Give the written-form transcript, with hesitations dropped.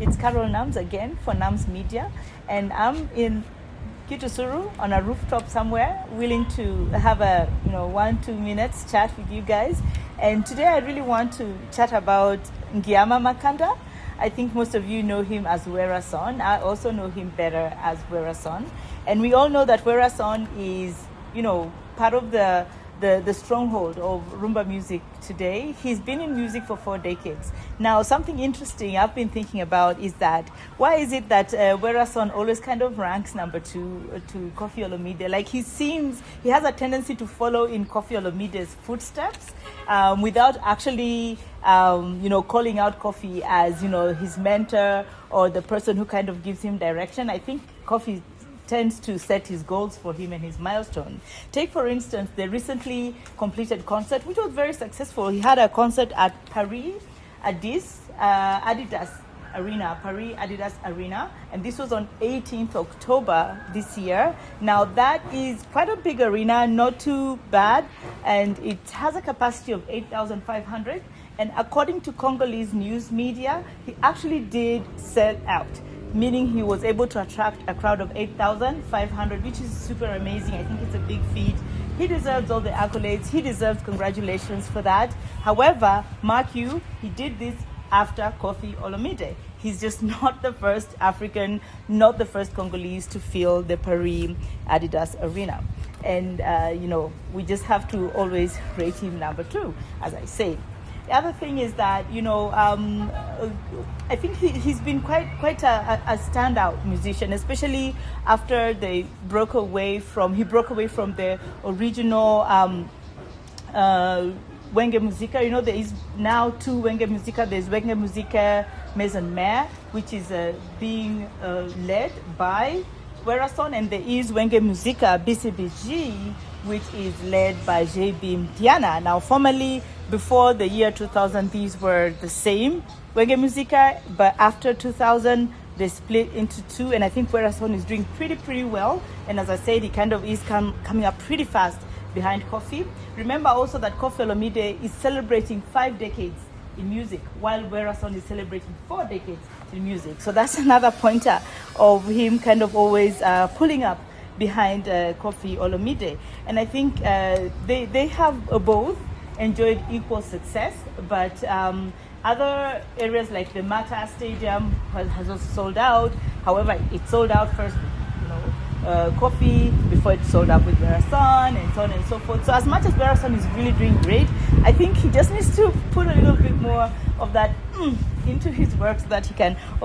It's Carol Nams again for Nams Media, and I'm in Kitusuru on a rooftop somewhere, willing to have a 1-2 minutes chat with you guys. And today I really want to chat about Ngiama Makanda. I think most of you know him as Werrason. I also know him better as Werrason. And we all know that Werrason is, part of the stronghold of Rumba music today. He's been in music for 4 decades. Now, something interesting I've been thinking about is that why is it that Werrason always kind of ranks number 2 to Koffi Olomide? Like he has a tendency to follow in Koffi Olomide's footsteps without actually, calling out Koffi as, his mentor or the person who kind of gives him direction. I think Koffi tends to set his goals for him and his milestone. Take, for instance, the recently completed concert, which was very successful. He had a concert at Paris Adidas Arena, and this was on 18th October this year. Now, that is quite a big arena, not too bad, and it has a capacity of 8,500. And according to Congolese news media, he actually did sell out, meaning he was able to attract a crowd of 8,500, which is super amazing. I think it's a big feat. He deserves all the accolades. He deserves congratulations for that. However, mark you, he did this after Koffi Olomide. He's just not the first African, not the first Congolese to fill the Paris Adidas Arena. And, we just have to always rate him number 2, as I say. The other thing is that, I think he's been quite a standout musician, especially after he broke away from the original Wenge Musica. There is now 2 Wenge Musica. There's Wenge Musica Maison Mère, which is being led by Werrason, and there is Wenge Musica BCBG, which is led by JB Mtiana. Now, formerly, before the year 2000, these were the same Wenge Musica, but after 2000, they split into 2, and I think Werrason is doing pretty well. And as I said, he kind of is coming up pretty fast behind Koffi. Remember also that Koffi Olomide is celebrating 5 decades in music, while Werrason is celebrating 4 decades in music. So that's another pointer of him kind of always pulling up behind Koffi Olomide. And I think they have both enjoyed equal success, but other areas like the Mata Stadium has also sold out. However, it sold out first, Koffi before it sold out with Werrason, and so on and so forth. So as much as Werrason is really doing great, I think he just needs to put a little bit more of that into his work so that he can